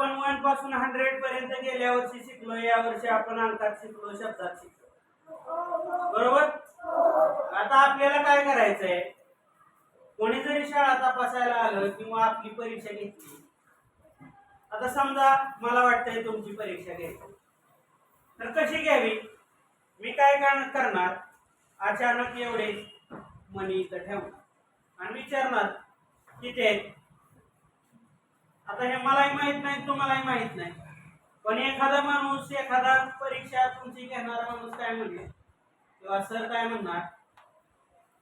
आपण 1 पासून 100 पर्यंत गेल्या वर्षी शिकलो, या वर्षी आपण अंकात शिकलो, शब्दात शिकलो, बरोबर. आता आपल्याला काय करायचंय, कोणी जरी शाळा तपासायला आलं किंवा आपली परीक्षा घेतली, आता समजा मला वाटतंय तुमची परीक्षा घ्यायची, तर कशी घ्यावी. मी काय करणार, अचानक एवढे मनी इथं ठेवणार आणि विचारणार किती आहेत. आता हे मलाही माहित नाही, तुम्हालाही माहित नाही, पण एखादा माणूस, एखादा परीक्षा तुमची घेणारा माणूस काय म्हणेल किंवा सर काय म्हणणार,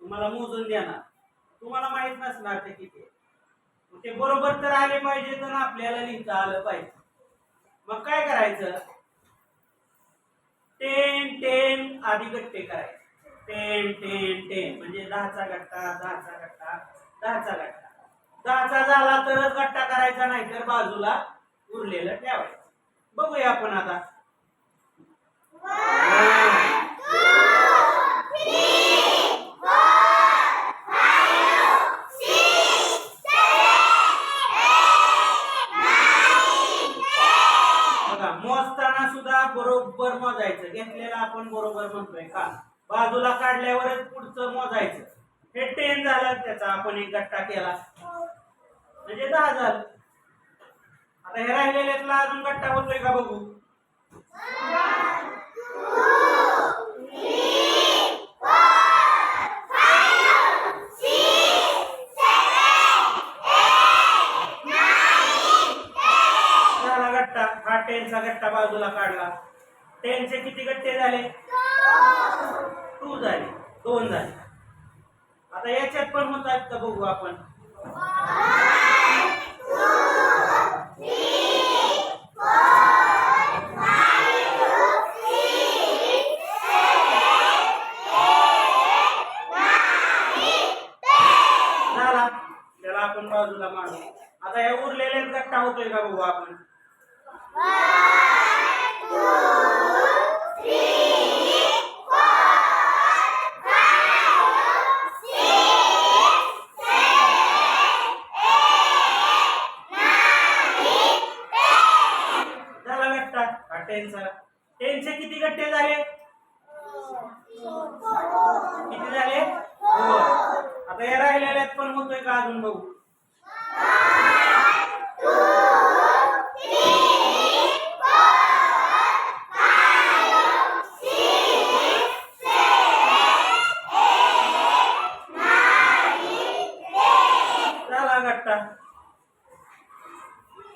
तुम्हाला मोजून देणार, तुम्हाला माहित नसणार ते किती. ते बरोबर तर आले पाहिजे, तर आपल्याला लिहिता आलं पाहिजे. मग काय करायचं, 10 10 आधी गट्टे करायचे. 10 10 10 म्हणजे 10चा गट्टा, 10चा गट्टा, 10चा गट्टा. 10चा झाला तरच गट्टा करायचा, नाही तर बाजूला उरलेलं ठेवायचं. बघूया आपण आता. 1 2 3 4 5 6 7 8 9 10. बघा, मोजताना सुद्धा बरोबर मोजायचं. घेतलेलं आपण बरोबर म्हणतोय का, बाजूला काढल्यावरच पुढचं मोजायचं. हे 10 झालं, त्याचा आपण एक गट्टा केला म्हणजे 10 झालं. आता हे राहिलेल्यातला अजून गट्टा होतोय का बघू. 1 2 3 4 5 6 7 8 9 10. झाला गट्टा. हा 10चा गट्टा बाजूला काढला. 10चे किती गट्टे झाले, 2 झाले, 2 झाले. आता याच्यात पण होत आहेत का बघू आपण. 1 2 3 4 5 6 7 8 9 10. झाला, त्याला आपण बाजूला मांडू. आता या उरलेले गट्टा होतोय का बघू आपण. 1 2 3 4 5 6 7 8 9 10. झाला गट्टा हा 10चा. 10चे किती गट्टे झाले, किती झाले, 4. आता या राहिलेल्यात पण होतोय का अजून बघू. 1 2 3 4 5 6 7 8 9 10. झाला गट्टा.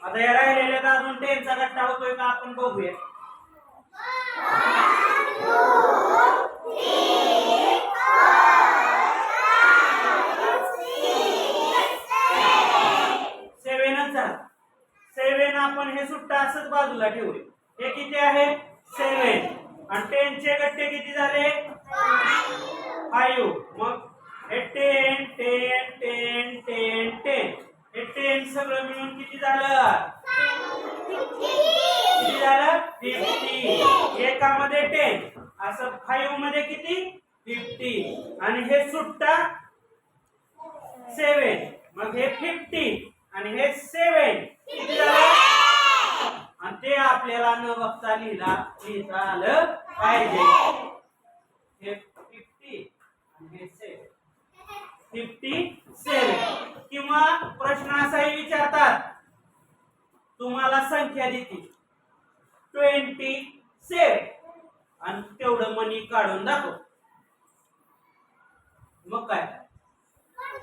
आता या राहिलेल्यात अजून 10चा गट्टा होतोय का आपण बघूया. 1 2 3 4 5 6 7 झाला. 7 आपण हे सुट्टा असंच बाजूला ठेवूया. हे किती आहे, 7. आणि 10चे गट्टे किती झाले, 5. मग हे 10 10 10 10 10. हे 10 सगळं मिळून किती झालं, किती झालं, 50. एकामध्ये 10, असं 5 मध्ये किती, 50. आणि हे सुट्टा 7. मग हे 50 आणि हे 7 किती झालं. आणि ते आपल्याला न बघता लिहिता आलं पाहिजे. हे 50 आणि हे 7, 57. किंवा प्रश्न असाही विचारतात, तुम्हाला संख्या देतील 27 आणि तेवढं मनी काढून दाखव. मग काय,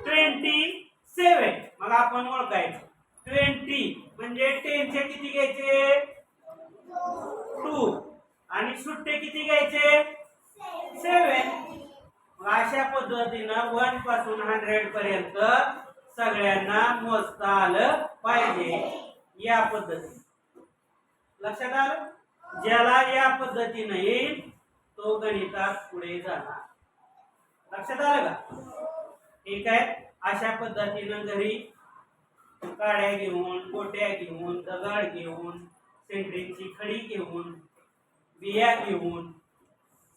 27. मग आपण ओळखायचं 20 म्हणजे 10चे किती घ्यायचे, 2. आणि सुट्टे किती घ्यायचे, 7. मग अशा पद्धतीनं 1 पासून 100 पर्यंत सगळ्यांना मोजता आलं पाहिजे. या पद्धतीने लक्षात आलं. ज्याला या पद्धतीने येईल तो गणितात पुढे जाणार. लक्षात आलं का, ठीक आहे. अशा पद्धतीनं घरी काड्या घेऊन, गोट्या घेऊन, दगड घेऊन, सेंट्रिंगची खडी घेऊन, बिया घेऊन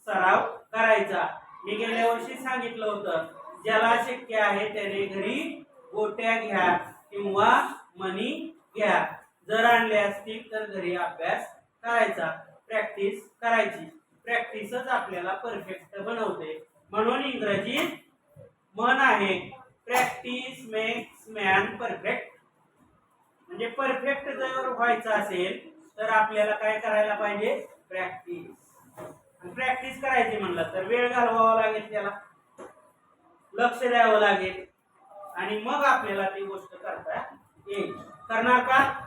सराव करायचा. मी गेल्या वर्षी सांगितलं होतं, ज्याला शक्य आहे त्याने घरी गोट्या घ्या किंवा मणी घ्या. जर आणले असतील तर घरी अभ्यास करायचा, प्रॅक्टिस करायची. प्रॅक्टिसच आपल्याला परफेक्ट बनवते. म्हणून इंग्रजीत म्हण आहे, प्रॅक्टिस मेक्स मॅन परफेक्ट. म्हणजे परफेक्ट जर व्हायचं असेल तर आपल्याला काय करायला पाहिजे? प्रॅक्टिस. प्रॅक्टिस करायची म्हणलं तर वेळ घालवावा लागेल, त्याला लक्ष द्यावं लागेल आणि मग आपल्याला ती गोष्ट करता येईल. करणार का?